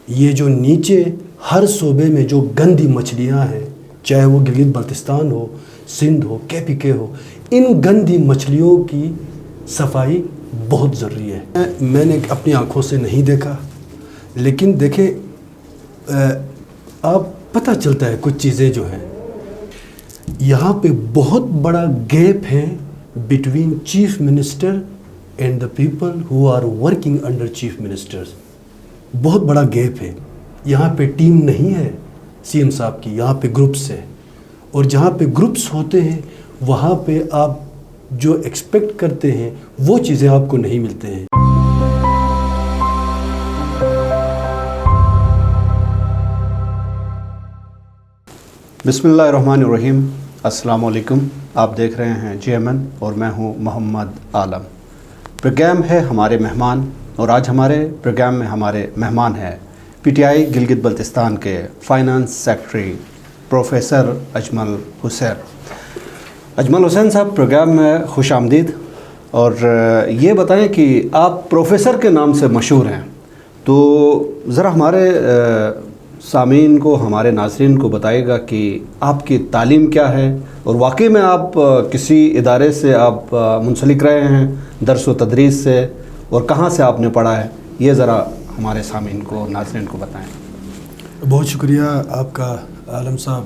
یہ جو نیچے ہر صوبے میں جو گندی مچھلیاں ہیں، چاہے وہ گلگت بلتستان ہو، سندھ ہو، KPK ہو، ان گندی مچھلیوں کی صفائی بہت ضروری ہے۔ میں نے اپنی آنکھوں سے نہیں دیکھا، لیکن دیکھیں آپ پتہ چلتا ہے کچھ چیزیں جو ہیں یہاں پہ بہت بڑا گیپ ہے between chief minister and the people who are working under chief ministers. بہت بڑا گیپ ہے، یہاں پہ ٹیم نہیں ہے CM صاحب کی، یہاں پہ گروپس ہے، اور جہاں پہ گروپس ہوتے ہیں وہاں پہ آپ جو ایکسپیکٹ کرتے ہیں وہ چیزیں آپ کو نہیں ملتے ہیں۔ بسم اللہ الرحمن الرحیم، السلام علیکم۔ آپ دیکھ رہے ہیں GMN اور میں ہوں محمد عالم۔ پروگرام ہے ہمارے مہمان، اور آج ہمارے پروگرام میں ہمارے مہمان ہیں PTI گلگت بلتستان کے فائنانس سیکرٹری پروفیسر اجمل حسین۔ اجمل حسین صاحب، پروگرام میں خوش آمدید۔ اور یہ بتائیں کہ آپ پروفیسر کے نام سے مشہور ہیں، تو ذرا ہمارے سامعین کو، ہمارے ناظرین کو بتائے گا کہ آپ کی تعلیم کیا ہے، اور واقعی میں آپ کسی ادارے سے آپ منسلک رہے ہیں درس و تدریس سے، اور کہاں سے آپ نے پڑھا ہے، یہ ذرا ہمارے سامعین کو، ناظرین کو بتائیں۔ بہت شکریہ آپ کا عالم صاحب۔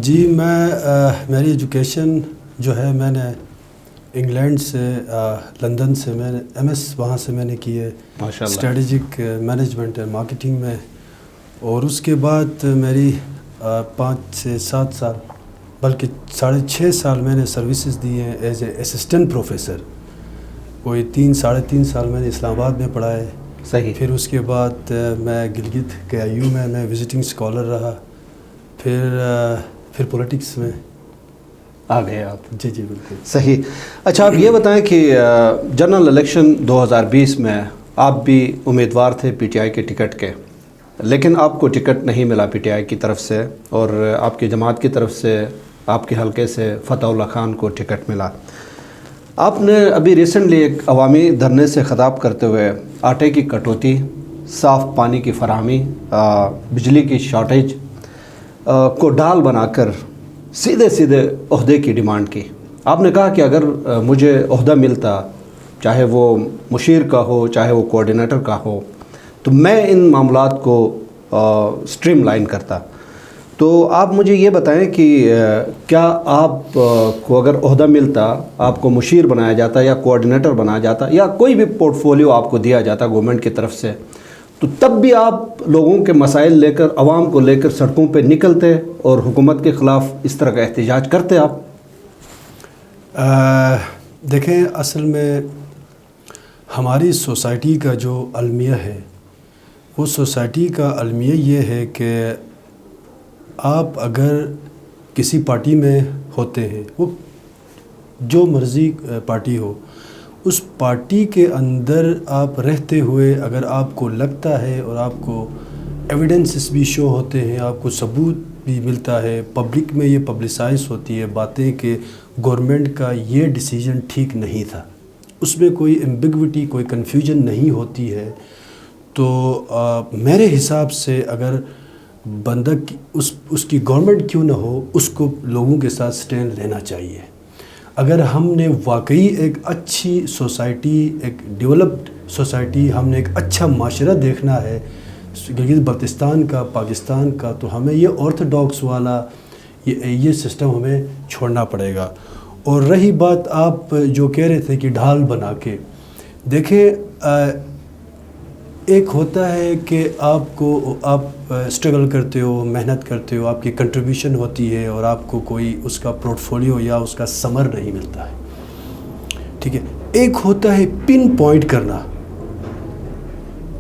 جی میری ایجوکیشن جو ہے میں نے انگلینڈ سے، لندن سے میں نے MS وہاں سے میں نے کی ہے اسٹریٹجک مینجمنٹ اینڈ مارکیٹنگ میں، اور اس کے بعد میری 5 سے 7 سال بلکہ 6.5 سال میں نے سروسز دی ہیں ایز اے اسسٹنٹ پروفیسر۔ کوئی 3-3.5 سال میں نے اسلام آباد میں پڑھا ہے۔ صحیح۔ پھر اس کے بعد میں گلگت KIU میں وزٹنگ اسکالر رہا، پھر پولیٹکس میں آ گئے آپ۔ جی بالکل صحیح۔ اچھا، آپ یہ بتائیں کہ جنرل الیکشن 2020 میں آپ بھی امیدوار تھے PTI کے ٹکٹ کے، لیکن آپ کو ٹکٹ نہیں ملا PTI کی طرف سے، اور آپ کی جماعت کی طرف سے، آپ کے حلقے سے فتح اللہ خان کو ٹکٹ ملا۔ آپ نے ابھی ریسنٹلی ایک عوامی دھرنے سے خطاب کرتے ہوئے آٹے کی کٹوتی، صاف پانی کی فراہمی، بجلی کی شارٹیج کو ڈال بنا کر سیدھے عہدے کی ڈیمانڈ کی۔ آپ نے کہا کہ اگر مجھے عہدہ ملتا، چاہے وہ مشیر کا ہو، چاہے وہ کوآرڈینیٹر کا ہو، تو میں ان معاملات کو سٹریم لائن کرتا۔ تو آپ مجھے یہ بتائیں کہ کیا آپ کو اگر عہدہ ملتا، آپ کو مشیر بنایا جاتا یا کوآرڈینیٹر بنایا جاتا، یا کوئی بھی پورٹ فولیو آپ کو دیا جاتا گورنمنٹ کی طرف سے، تو تب بھی آپ لوگوں کے مسائل لے کر، عوام کو لے کر سڑکوں پہ نکلتے اور حکومت کے خلاف اس طرح کا احتجاج کرتے آپ؟ دیکھیں، اصل میں ہماری سوسائٹی کا جو المیہ ہے، وہ سوسائٹی کا المیہ یہ ہے کہ آپ اگر کسی پارٹی میں ہوتے ہیں، وہ جو مرضی پارٹی ہو، اس پارٹی کے اندر آپ رہتے ہوئے اگر آپ کو لگتا ہے، اور آپ کو ایویڈنسز بھی شو ہوتے ہیں، آپ کو ثبوت بھی ملتا ہے، پبلک میں یہ پبلسائز ہوتی ہے باتیں کہ گورنمنٹ کا یہ ڈیسیجن ٹھیک نہیں تھا، اس میں کوئی ایمبیگوٹی، کوئی کنفیوژن نہیں ہوتی ہے، تو میرے حساب سے اگر بندہ اس کی گورنمنٹ کیوں نہ ہو، اس کو لوگوں کے ساتھ سٹینڈ لینا چاہیے۔ اگر ہم نے واقعی ایک اچھی سوسائٹی، ایک ڈیولپڈ سوسائٹی، ہم نے ایک اچھا معاشرہ دیکھنا ہے گلگت بلتستان کا، پاکستان کا، تو ہمیں یہ آرتھوڈاکس والا یہ سسٹم ہمیں چھوڑنا پڑے گا۔ اور رہی بات آپ جو کہہ رہے تھے کہ ڈھال بنا کے، دیکھیں ایک ہوتا ہے کہ آپ اسٹرگل کرتے ہو، محنت کرتے ہو، آپ کی کنٹریبیوشن ہوتی ہے، اور آپ کو کوئی اس کا پورٹ فولیو یا اس کا ثمر نہیں ملتا ہے، ٹھیک ہے۔ ایک ہوتا ہے پن پوائنٹ کرنا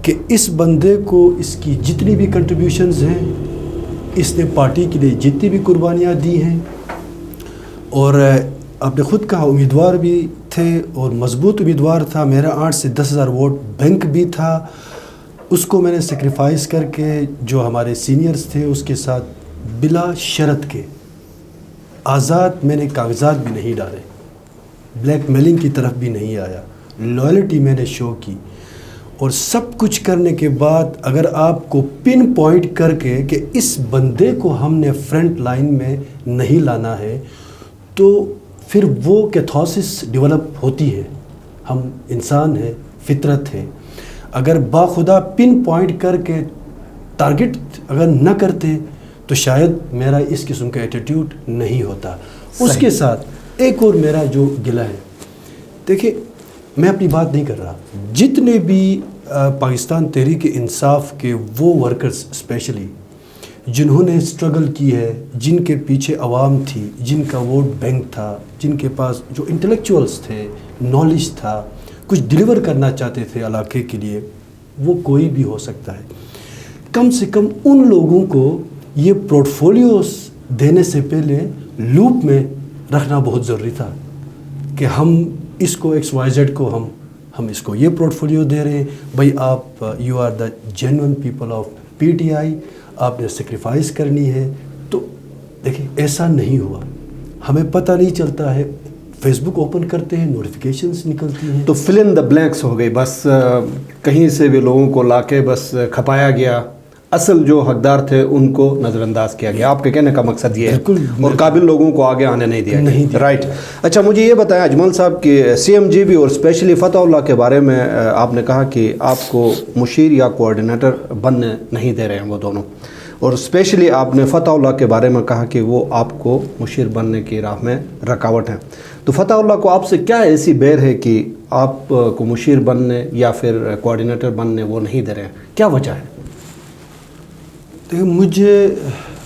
کہ اس بندے کو اس کی جتنی بھی کنٹریبیوشنز ہیں، اس نے پارٹی کے لیے جتنی بھی قربانیاں دی ہیں، اور آپ نے خود کہا امیدوار بھی تھے اور مضبوط امیدوار تھا، میرا 8 سے 10,000 ووٹ بینک بھی تھا، اس کو میں نے سیکریفائز کر کے جو ہمارے سینئرز تھے اس کے ساتھ بلا شرط کے آزاد، میں نے کاغذات بھی نہیں ڈالے، بلیک میلنگ کی طرف بھی نہیں آیا، لائلٹی میں نے شو کی، اور سب کچھ کرنے کے بعد اگر آپ کو پن پوائنٹ کر کے کہ اس بندے کو ہم نے فرنٹ لائن میں نہیں لانا ہے تو پھر وہ کیتھوسس ڈیولپ ہوتی ہے. ہم انسان ہیں, فطرت ہے. اگر باخدا پن پوائنٹ کر کے ٹارگٹ اگر نہ کرتے تو شاید میرا اس قسم کا ایٹیٹیوڈ نہیں ہوتا. اس کے ساتھ ایک اور میرا جو گلہ ہے, دیکھیں میں اپنی بات نہیں کر رہا, جتنے بھی پاکستان تحریک انصاف کے وہ ورکرز اسپیشلی جنہوں نے اسٹرگل کی ہے, جن کے پیچھے عوام تھی, جن کا ووٹ بینک تھا, جن کے پاس جو انٹلیکچوئلس تھے, نالج تھا, کچھ ڈیلیور کرنا چاہتے تھے علاقے کے لیے, وہ کوئی بھی ہو سکتا ہے. کم سے کم ان لوگوں کو یہ پورٹ فولیوز دینے سے پہلے لوپ میں رکھنا بہت ضروری تھا کہ ہم اس کو ایکس وائی زیڈ کو ہم اس کو یہ پورٹ فولیو دے رہے ہیں. بھائی آپ you are the genuine people of PTI, آپ نے سیکریفائس کرنی ہے. تو دیکھیں ایسا نہیں ہوا. ہمیں پتہ نہیں چلتا ہے, فیس بک اوپن کرتے ہیں نوٹیفیکیشنز نکلتی ہیں. تو فل ان دا بلینکس ہو گئی, بس کہیں سے بھی لوگوں کو لا کے بس کھپایا گیا, اصل جو حقدار تھے ان کو نظر انداز کیا گیا. آپ کے کہنے کا مقصد یہ ہے, اور قابل لوگوں کو آگے آنے نہیں دیا گیا. رائٹ. اچھا مجھے یہ بتائیں اجمل صاحب کہ سی ایم جی بی اور اسپیشلی فتح اللہ کے بارے میں آپ نے کہا کہ آپ کو مشیر یا کوآرڈینیٹر بننے نہیں دے رہے ہیں وہ دونوں, اور اسپیشلی آپ نے فتح اللہ کے بارے میں کہا کہ وہ آپ کو مشیر بننے کی راہ میں رکاوٹ ہیں. تو فتح اللہ کو آپ سے کیا ایسی بیر ہے کہ آپ کو مشیر بننے یا پھر کوآرڈینیٹر بننے وہ نہیں دے رہے ہیں, کیا وجہ ہے؟ مجھے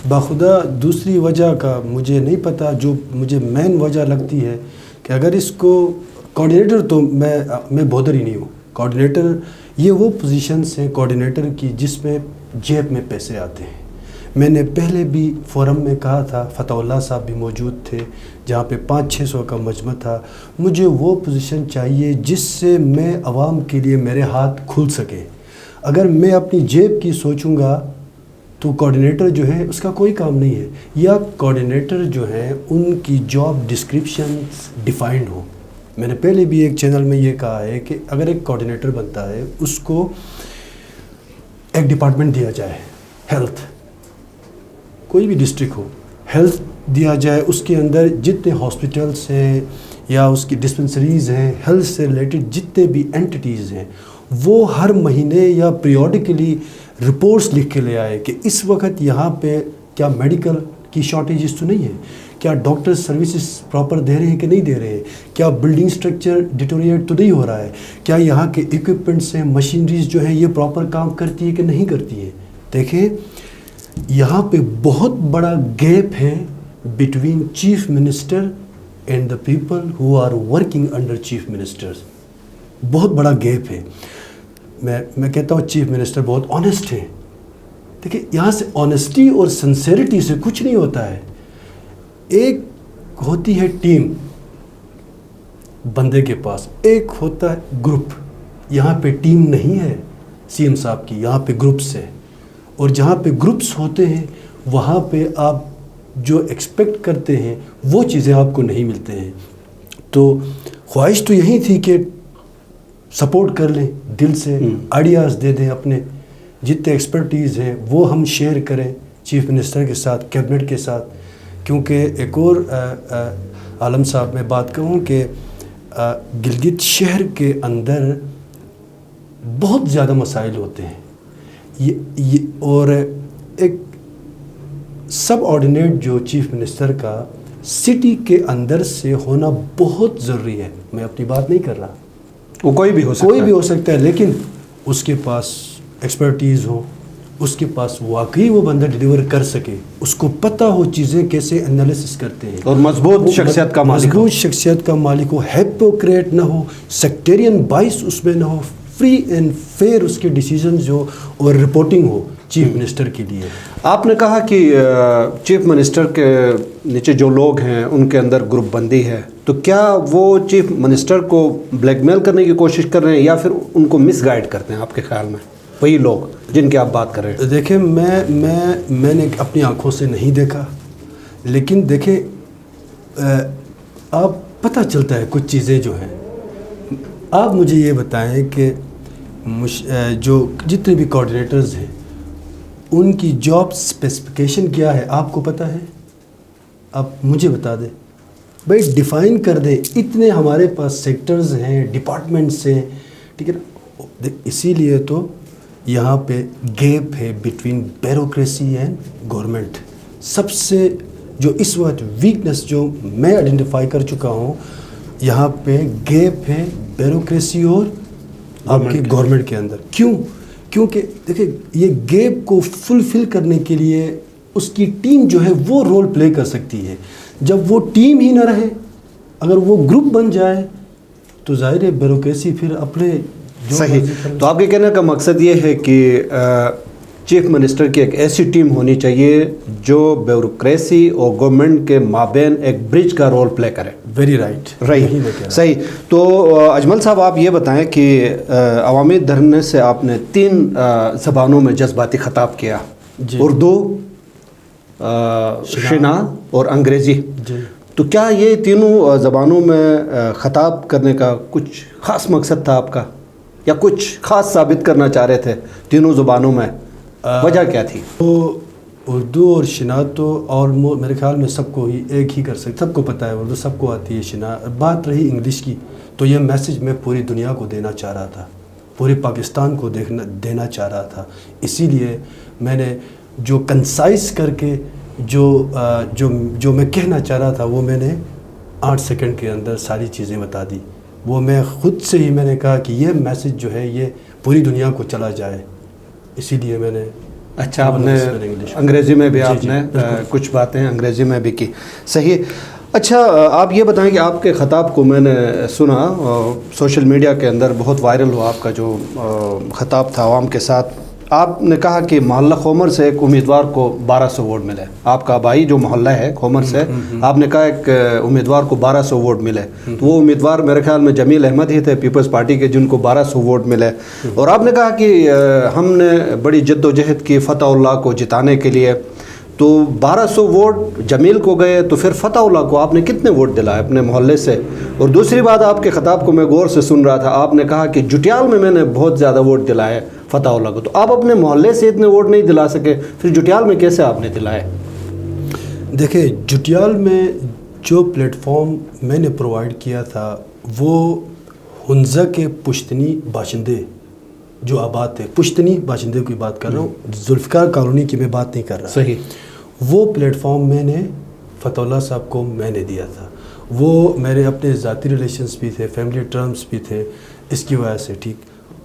باخدا دوسری وجہ کا مجھے نہیں پتہ. جو مجھے مین وجہ لگتی ہے کہ اگر اس کو کوآرڈینیٹر, تو میں بودر ہی نہیں ہوں. کوآرڈینیٹر یہ وہ پوزیشنس ہیں کوآرڈینیٹر کی جس میں جیب میں پیسے آتے ہیں. میں نے پہلے بھی فورم میں کہا تھا, فتح اللہ صاحب بھی موجود تھے جہاں پہ 500-600 کا مجمع تھا. مجھے وہ پوزیشن چاہیے جس سے میں عوام کے لیے میرے ہاتھ کھل سکے. اگر میں اپنی جیب کی سوچوں گا تو کوآرڈینیٹر جو ہے اس کا کوئی کام نہیں ہے. یا کوآرڈینیٹر جو ہے ان کی جاب ڈسکرپشن ڈیفائنڈ ہو. میں نے پہلے بھی ایک چینل میں یہ کہا ہے کہ اگر ایک کوآرڈینیٹر بنتا ہے اس کو ایک ڈپارٹمنٹ دیا جائے, ہیلتھ, کوئی بھی ڈسٹرکٹ ہو, ہیلتھ دیا جائے, اس کے اندر جتنے ہاسپٹلس ہیں یا اس کی ڈسپنسریز ہیں, ہیلتھ سے ریلیٹڈ جتنے بھی اینٹیز ہیں, وہ ہر مہینے یا پیریوڈیکلی رپورٹس لکھ کے لے آئے کہ اس وقت یہاں پہ کیا میڈیکل کی شارٹیجز تو نہیں ہے, کیا ڈاکٹر سروسز پراپر دے رہے ہیں کہ نہیں دے رہے ہیں, کیا بلڈنگ سٹرکچر ڈیٹوریٹ تو نہیں ہو رہا ہے, کیا یہاں کے ایکوپمنٹس ہیں, مشینریز جو ہیں یہ پراپر کام کرتی ہے کہ نہیں کرتی ہے. دیکھیں یہاں پہ بہت بڑا گیپ ہے between chief minister and the people who are working under chief ministers. بہت بڑا گیپ ہے. میں کہتا ہوں چیف منسٹر بہت آنیسٹ ہیں. دیکھیں یہاں سے آنیسٹی اور سنسیریٹی سے کچھ نہیں ہوتا ہے. ایک ہوتی ہے ٹیم بندے کے پاس, ایک ہوتا ہے گروپ. یہاں پہ ٹیم نہیں ہے سی ایم صاحب کی, یہاں پہ گروپس ہیں, اور جہاں پہ گروپس ہوتے ہیں وہاں پہ آپ جو ایکسپیکٹ کرتے ہیں وہ چیزیں آپ کو نہیں ملتے ہیں. تو خواہش تو یہی تھی کہ سپورٹ کر لیں دل سے, آئیڈیاز دے دیں, اپنے جتنے ایکسپرٹیز ہیں وہ ہم شیئر کریں چیف منسٹر کے ساتھ, کیبنٹ کے ساتھ. کیونکہ ایک اور عالم صاحب میں بات کہوں کہ گلگت شہر کے اندر بہت زیادہ مسائل ہوتے ہیں, اور ایک سب آرڈینیٹ جو چیف منسٹر کا سٹی کے اندر سے ہونا بہت ضروری ہے. میں اپنی بات نہیں کر رہا, وہ کوئی بھی ہو سکتا ہے, لیکن اس کے پاس ایکسپرٹیز ہو, اس کے پاس واقعی وہ بندہ ڈیلیور کر سکے, اس کو پتہ ہو چیزیں کیسے انالیسس کرتے ہیں, اور مضبوط شخصیت کا مالک ہو, ہیپوکریٹ نہ ہو, سیکٹیرین بائس اس میں نہ ہو, فری اینڈ فیئر اس کے ڈیسیجنز ہو اور رپورٹنگ ہو چیف منسٹر کے لیے. آپ نے کہا کہ چیف منسٹر کے نیچے جو لوگ ہیں ان کے اندر گروپ بندی ہے, تو کیا وہ چیف منسٹر کو بلیک میل کرنے کی کوشش کر رہے ہیں یا پھر ان کو مس گائیڈ کرتے ہیں آپ کے خیال میں وہی لوگ جن کی آپ بات کر رہے ہیں؟ دیکھیں میں نے اپنی آنکھوں سے نہیں دیکھا, لیکن دیکھیں آپ پتہ چلتا ہے کچھ چیزیں جو ہیں. آپ مجھے یہ بتائیں کہ جو جتنے بھی کوآرڈینیٹرز ہیں ان کی جاب اسپیسیفکیشن کیا ہے آپ کو پتہ ہے؟ آپ مجھے بتا دیں بھائی، ڈیفائن کر دیں. اتنے ہمارے پاس سیکٹرز ہیں، ڈپارٹمنٹس ہیں، ٹھیک ہے نا. اسی لیے تو یہاں پہ گیپ ہے بٹوین بیوروکریسی اینڈ گورنمنٹ. سب سے جو اس وقت ویکنس جو میں آئیڈینٹیفائی کر چکا ہوں، یہاں پہ گیپ ہے بیوروکریسی اور آپ کی گورنمنٹ کے اندر. کیونکہ دیکھیں یہ گیپ کو فلفل کرنے کے لیے اس کی ٹیم جو ہے وہ رول پلے کر سکتی ہے. جب وہ ٹیم ہی نہ رہے، اگر وہ گروپ بن جائے تو ظاہر ہے بیوروکریسی پھر اپنے صحیح. تو آپ کے کہنے کا مقصد یہ ہے کہ چیف منسٹر کی ایک ایسی ٹیم ہونی چاہیے جو بیوروکریسی اور گورنمنٹ کے مابین ایک برج کا رول پلے کرے. Very right. صحیح. تو اجمل صاحب آپ یہ بتائیں کہ عوامی دھرنے سے آپ نے 3 زبانوں میں جذباتی خطاب کیا، اردو، شنا اور انگریزی. تو کیا یہ تینوں زبانوں میں خطاب کرنے کا کچھ خاص مقصد تھا آپ کا، یا کچھ خاص ثابت کرنا چاہ رہے تھے تینوں زبانوں میں؟ وجہ کیا تھی؟ تو اردو اور شنا تو اور میرے خیال میں سب کو ہی ایک ہی کر سکتے، سب کو پتہ ہے اردو، سب کو آتی ہے. شنا بات رہی انگلش کی، تو یہ میسج میں پوری دنیا کو دینا چاہ رہا تھا، پورے پاکستان کو دینا چاہ رہا تھا. اسی لیے میں نے جو کنسائز کر کے جو میں کہنا چاہ رہا تھا وہ میں نے 8 سیکنڈ کے اندر ساری چیزیں بتا دی. وہ میں خود سے ہی میں نے کہا کہ یہ میسج جو ہے یہ پوری دنیا کو چلا جائے، اسی لیے میں نے. اچھا، آپ نے انگریزی میں بھی آپ نے کچھ باتیں انگریزی میں بھی کی. صحیح. اچھا، آپ یہ بتائیں کہ آپ کے خطاب کو میں نے سنا سوشل میڈیا کے اندر، بہت وائرل ہوا آپ کا جو خطاب تھا عوام کے ساتھ. آپ نے کہا کہ محلہ خومر سے ایک امیدوار کو 1200 ووٹ ملے. آپ کا آبائی جو محلہ ہے خومر سے، آپ نے کہا ایک امیدوار کو 1200 ووٹ ملے. تو وہ امیدوار میرے خیال میں جمیل احمد ہی تھے پیپلز پارٹی کے، جن کو 1200 ووٹ ملے. اور آپ نے کہا کہ ہم نے بڑی جد و جہد کی فتح اللہ کو جتانے کے لیے. تو 1200 ووٹ جمیل کو گئے، تو پھر فتح اللہ کو آپ نے کتنے ووٹ دلائے اپنے محلے سے؟ اور دوسری بات، آپ کے خطاب کو میں غور سے سن رہا تھا، آپ نے کہا کہ جٹیال میں نے بہت زیادہ ووٹ دلائے فتح اللہ کو. تو آپ اپنے محلے سے اتنے ووٹ نہیں دلا سکے، پھر جٹیال میں کیسے آپ نے دلائے؟ دیکھیں، جٹیال میں جو پلیٹ فارم میں نے پرووائڈ کیا تھا وہ ہنزہ کے پشتنی باشندے جو آباد تھے، پشتنی باشندے کی بات کر رہا ہوں، ذوالفقار کالونی کی میں بات نہیں کر رہا. صحیح. وہ پلیٹ فارم میں نے فتح اللہ صاحب کو میں نے دیا تھا. وہ میرے اپنے ذاتی ریلیشنز بھی تھے، فیملی ٹرمز بھی تھے، اس کی وجہ سے. ٹھیک.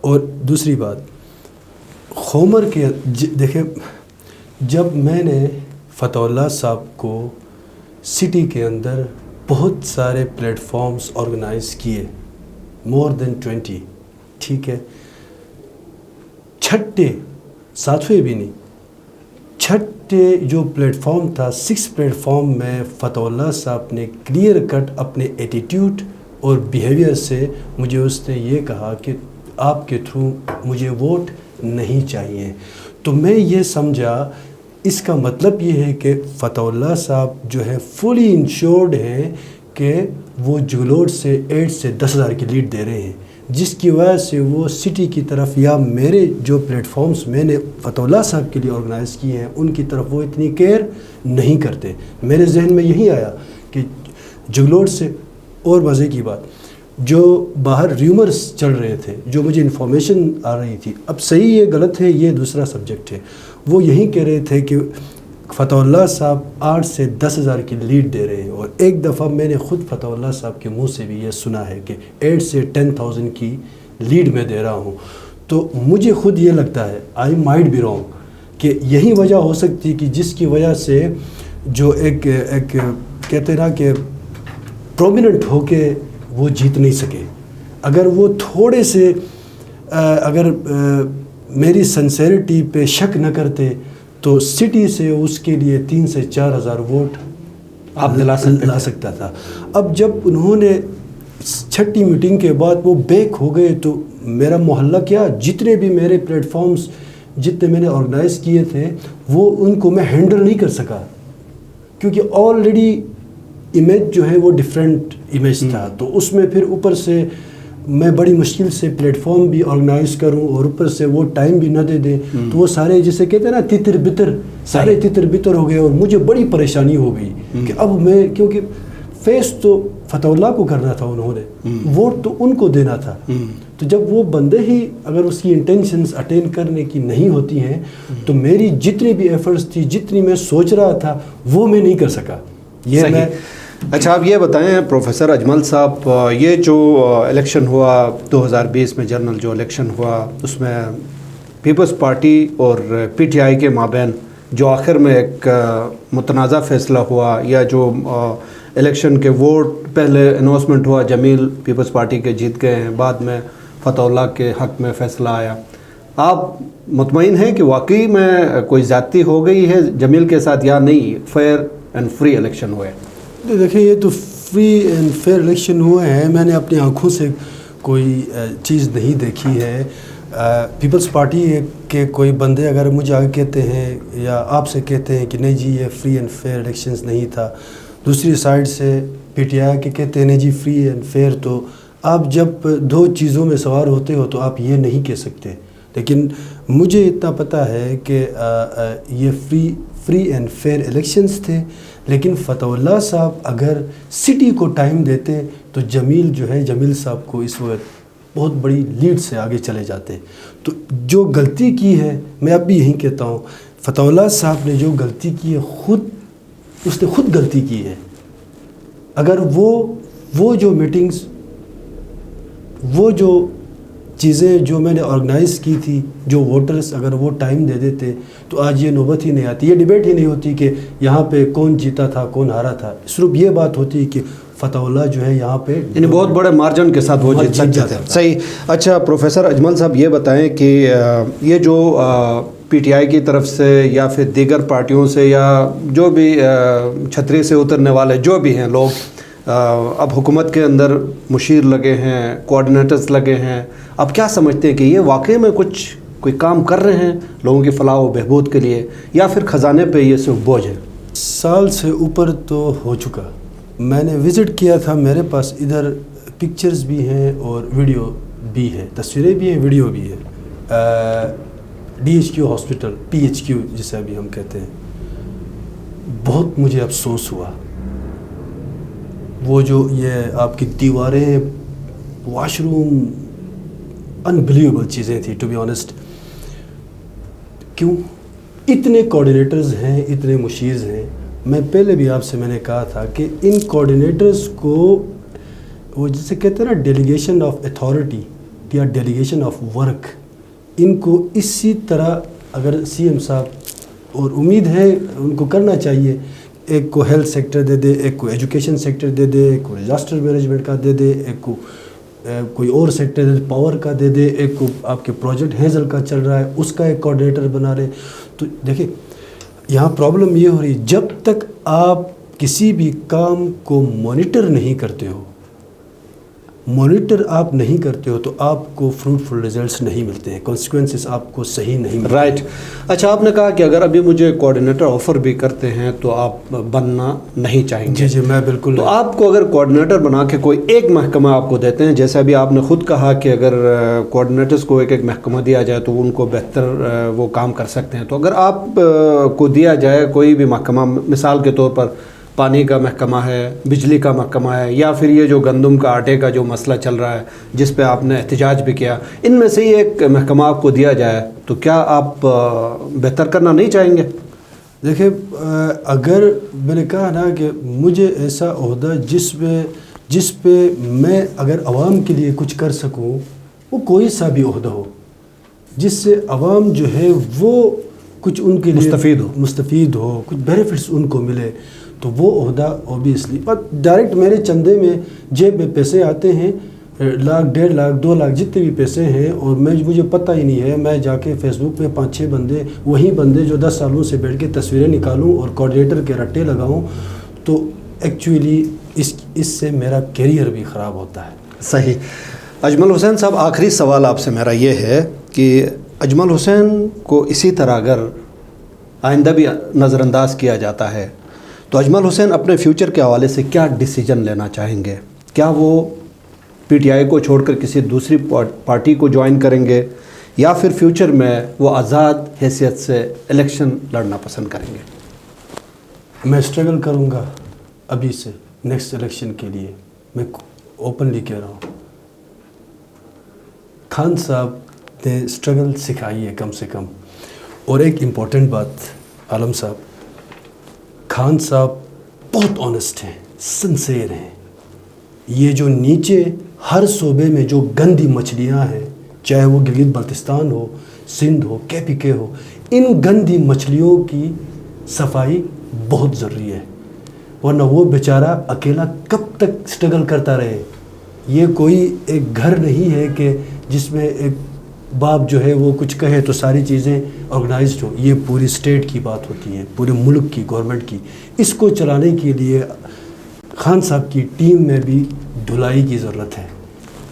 اور دوسری بات، خومر کے دیکھیں، جب میں نے فتح اللہ صاحب کو سٹی کے اندر بہت سارے پلیٹ فارمز آرگنائز کیے، مور دین 20، ٹھیک ہے، چھٹے 7ویں بھی نہیں، چھٹے جو پلیٹ فارم تھا، 6 پلیٹ فارم میں فتح اللہ صاحب نے کلیئر کٹ اپنے ایٹیٹیوڈ اور بیہیویئر سے مجھے اس نے یہ کہا کہ آپ کے تھرو مجھے ووٹ نہیں چاہیے. تو میں یہ سمجھا اس کا مطلب یہ ہے کہ فتح اللہ صاحب جو ہے فلی انشورڈ ہیں کہ وہ جگلوٹ سے 8 سے 10,000 کی لیڈ دے رہے ہیں، جس کی وجہ سے وہ سٹی کی طرف یا میرے جو پلیٹ فارمز میں نے فتح اللہ صاحب کے لیے آرگنائز کیے ہیں ان کی طرف وہ اتنی کیئر نہیں کرتے. میرے ذہن میں یہی آیا کہ جگلوٹ سے، اور مزے کی بات، جو باہر ریومرز چل رہے تھے، جو مجھے انفارمیشن آ رہی تھی، اب صحیح یہ غلط ہے یہ دوسرا سبجیکٹ ہے، وہ یہی کہہ رہے تھے کہ فتح اللہ صاحب 8 سے 10,000 کی لیڈ دے رہے ہیں. اور ایک دفعہ میں نے خود فتح اللہ صاحب کے منہ سے بھی یہ سنا ہے کہ 8 سے 10,000 کی لیڈ میں دے رہا ہوں. تو مجھے خود یہ لگتا ہے، آئی مائٹ بی رانگ، کہ یہی وجہ ہو سکتی ہے کہ جس کی وجہ سے جو ایک کہتے نا کہ پرومیننٹ ہو کے وہ جیت نہیں سکے. اگر وہ تھوڑے سے اگر میری سنسیریٹی پہ شک نہ کرتے تو سٹی سے اس کے لیے 3 سے 4,000 ووٹ آپ لا سکتا تھا. اب جب انہوں نے چھٹی میٹنگ کے بعد وہ بیک ہو گئے تو میرا محلہ کیا، جتنے بھی میرے پلیٹ فارمز جتنے میں نے آرگنائز کیے تھے وہ ان کو میں ہینڈل نہیں کر سکا، کیونکہ آلریڈی امیج جو ہے وہ ڈیفرنٹ امیج تھا. تو اس میں پھر اوپر سے میں بڑی مشکل سے پلیٹ فارم بھی آرگنائز کروں اور اوپر سے وہ ٹائم بھی نہ دے دیں تو وہ سارے جسے کہتے ہیں نا تتر بتر، سارے تتر بتر ہو گئے اور مجھے بڑی پریشانی ہو گئی کہ اب میں، کیونکہ فیس تو فتح اللہ کو کرنا تھا، انہوں نے ووٹ تو ان کو دینا تھا، تو جب وہ بندے ہی اگر اس کی انٹینشنز اٹین کرنے کی نہیں ہوتی ہیں تو میری جتنی بھی ایفرٹس تھی، جتنی میں سوچ رہا تھا وہ میں نہیں کر سکا. یہ میں اچھا آپ یہ بتائیں پروفیسر اجمل صاحب، یہ جو الیکشن ہوا 2020 میں، جنرل جو الیکشن ہوا، اس میں پیپلز پارٹی اور پی ٹی آئی کے مابین جو آخر میں ایک متنازع فیصلہ ہوا، یا جو الیکشن کے ووٹ پہلے اناؤنسمنٹ ہوا، جمیل پیپلز پارٹی کے جیت گئے ہیں، بعد میں فتح اللہ کے حق میں فیصلہ آیا، آپ مطمئن ہیں کہ واقعی میں کوئی زیادتی ہو گئی ہے جمیل کے ساتھ یا نہیں، فیئر اینڈ فری الیکشن ہوئے؟ دیکھیں یہ تو فری اینڈ فیئر الیکشن ہوئے ہیں، میں نے اپنی آنکھوں سے کوئی چیز نہیں دیکھی ہے. پیپلز پارٹی کے کوئی بندے اگر مجھے آگے کہتے ہیں یا آپ سے کہتے ہیں کہ نہیں جی یہ فری اینڈ فیئر الیکشنز نہیں تھا، دوسری سائڈ سے پی ٹی آئی کے کہتے ہیں نہیں جی فری اینڈ فیئر، تو آپ جب دو چیزوں میں سوار ہوتے ہو تو آپ یہ نہیں کہہ سکتے. لیکن مجھے اتنا پتہ ہے کہ یہ فری اینڈ فیئر الیکشنز تھے، لیکن فتح اللہ صاحب اگر سٹی کو ٹائم دیتے تو جمیل جو ہے، جمیل صاحب کو اس وقت بہت بڑی لیڈ سے آگے چلے جاتے. تو جو غلطی کی ہے، میں اب بھی یہی کہتا ہوں، فتح اللہ صاحب نے جو غلطی کی ہے اس نے خود غلطی کی ہے. اگر وہ جو میٹنگز، وہ جو چیزیں جو میں نے آرگنائز کی تھی، جو ووٹرز اگر وہ ٹائم دے دیتے تو آج یہ نوبت ہی نہیں آتی، یہ ڈیبیٹ ہی نہیں ہوتی کہ یہاں پہ کون جیتا تھا کون ہارا تھا. صرف یہ بات ہوتی کہ فتح اللہ جو ہے یہاں پہ یعنی بہت بڑے مارجن کے ساتھ وہ جیت سکتے تھے. صحیح. اچھا پروفیسر اجمل صاحب یہ بتائیں کہ یہ جو پی ٹی آئی کی طرف سے یا پھر دیگر پارٹیوں سے یا جو بھی چھتری سے اترنے والے جو بھی ہیں لوگ، اب حکومت کے اندر مشیر لگے ہیں، کوآرڈینیٹرز لگے ہیں، اب کیا سمجھتے ہیں کہ یہ واقعی میں کوئی کام کر رہے ہیں لوگوں کی فلاح و بہبود کے لیے، یا پھر خزانے پہ یہ صرف بوجھ ہے؟ سال سے اوپر تو ہو چکا. میں نے وزٹ کیا تھا، میرے پاس ادھر پکچرز بھی ہیں اور ویڈیو بھی ہے، تصویریں بھی ہیں، ویڈیو بھی ہے. DHQ hospital, PHQ جسے ابھی ہم کہتے ہیں، بہت مجھے افسوس ہوا. وہ جو یہ آپ کی دیواریں، واش روم، انبلیویبل چیزیں تھیں ٹو بی آنیسٹ. کیوں؟ اتنے کوآرڈینیٹرز ہیں، اتنے مشیرز ہیں. میں پہلے بھی آپ سے میں نے کہا تھا کہ ان کوآرڈینیٹرز کو وہ جسے کہتے ہیں نا ڈیلیگیشن آف اتھارٹی یا ڈیلیگیشن آف ورک، ان کو اسی طرح اگر سی ایم صاحب، اور امید ہے ان کو کرنا چاہیے، ایک کو ہیلتھ سیکٹر دے دے، ایک کو ایجوکیشن سیکٹر دے دے، ایک کو ڈیزاسٹر مینجمنٹ کا دے دے، ایک کو کوئی اور سیکٹر دے دے، پاور کا دے دے، ایک کو آپ کے پروجیکٹ ہیزل کا چل رہا ہے اس کا ایک کوآرڈینیٹر بنا رہے. تو دیکھیں یہاں پرابلم یہ ہو رہی، جب تک آپ کسی بھی کام کو مانیٹر نہیں کرتے ہو، مانیٹر آپ نہیں کرتے ہو تو آپ کو فروٹفل ریزلٹس نہیں ملتے ہیں، کانسیکوینسز آپ کو صحیح نہیں ملتے. رائٹ. اچھا آپ نے کہا کہ اگر ابھی مجھے کوآرڈینیٹر آفر بھی کرتے ہیں تو آپ بننا نہیں چاہیں گے. جی میں بالکل. تو آپ کو اگر کوآرڈینیٹر بنا کے کوئی ایک محکمہ آپ کو دیتے ہیں، جیسے ابھی آپ نے خود کہا کہ اگر کوآرڈینیٹرز کو ایک محکمہ دیا جائے تو ان کو بہتر وہ کام کر سکتے ہیں، تو اگر آپ کو دیا جائے کوئی بھی محکمہ، مثال کے طور پر پانی کا محکمہ ہے، بجلی کا محکمہ ہے، یا پھر یہ جو گندم کا آٹے کا جو مسئلہ چل رہا ہے جس پہ آپ نے احتجاج بھی کیا، ان میں سے ہی ایک محکمہ آپ کو دیا جائے تو کیا آپ بہتر کرنا نہیں چاہیں گے؟ دیکھیں اگر میں نے کہا نا کہ مجھے ایسا عہدہ جس پہ میں اگر عوام کے لیے کچھ کر سکوں، وہ کوئی سا بھی عہدہ ہو جس سے عوام جو ہے وہ کچھ ان کے لیے مستفید ہو، کچھ بینیفٹس ان کو ملے، تو وہ عہدہ اوبیسلی. پر ڈائریکٹ میرے چندے میں جیب میں پیسے آتے ہیں، 1 لاکھ 1.5 لاکھ 2 لاکھ جتنے بھی پیسے ہیں، اور مجھے پتہ ہی نہیں ہے، میں جا کے فیس بک پہ 5-6 بندے، وہی بندے جو 10 سالوں سے بیٹھ کے تصویریں نکالوں اور کوآرڈینیٹر کے رٹے لگاؤں، تو ایکچولی اس سے میرا کیریئر بھی خراب ہوتا ہے. صحیح. اجمل حسین صاحب آخری سوال آپ سے میرا یہ ہے کہ اجمل حسین کو اسی طرح اگر آئندہ بھی نظر انداز کیا جاتا ہے تو اجمل حسین اپنے فیوچر کے حوالے سے کیا ڈیسیجن لینا چاہیں گے؟ کیا وہ پی ٹی آئی کو چھوڑ کر کسی دوسری پارٹی کو جوائن کریں گے یا پھر فیوچر میں وہ آزاد حیثیت سے الیکشن لڑنا پسند کریں گے؟ میں اسٹرگل کروں گا ابھی سے نیکسٹ الیکشن کے لیے، میں اوپنلی کہہ رہا ہوں۔ خان صاحب نے اسٹرگل سکھائی ہے کم سے کم۔ اور ایک امپورٹنٹ بات عالم صاحب، خان صاحب بہت آنیسٹ ہیں، سنسیئر ہیں۔ یہ جو نیچے ہر صوبے میں جو گندی مچھلیاں ہیں، چاہے وہ گلگت بلتستان ہو، سندھ ہو، کے پی کے ہو، ان گندی مچھلیوں کی صفائی بہت ضروری ہے، ورنہ وہ بیچارہ اکیلا کب تک اسٹرگل کرتا رہے۔ یہ کوئی ایک گھر نہیں ہے کہ جس میں ایک باپ جو ہے وہ کچھ کہے تو ساری چیزیں آرگنائزڈ ہوں۔ یہ پوری اسٹیٹ کی بات ہوتی ہے، پورے ملک کی، گورنمنٹ کی۔ اس کو چلانے کے لیے خان صاحب کی ٹیم میں بھی دھلائی کی ضرورت ہے۔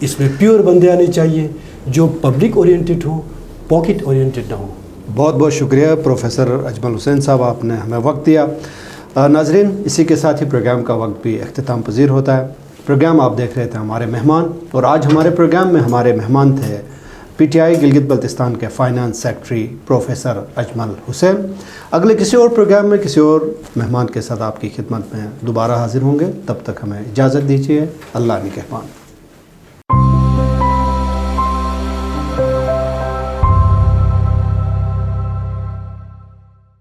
اس میں پیور بندے آنے چاہیے جو پبلک اورینٹڈ ہوں، پاکٹ اورینٹڈ نہ ہوں۔ بہت بہت شکریہ پروفیسر اجمل حسین صاحب، آپ نے ہمیں وقت دیا۔ ناظرین، اسی کے ساتھ ہی پروگرام کا وقت بھی اختتام پذیر ہوتا ہے۔ پروگرام آپ دیکھ رہے تھے ہمارے مہمان، اور آج ہمارے پروگرام میں ہمارے مہمان تھے P T I Gilgit Baltistan کے فائنانس سیکرٹری پروفیسر اجمل حسین۔ اگلے کسی اور پروگرام میں کسی اور مہمان کے ساتھ آپ کی خدمت میں دوبارہ حاضر ہوں گے، تب تک ہمیں اجازت دیجیے۔ اللہ نگہبان۔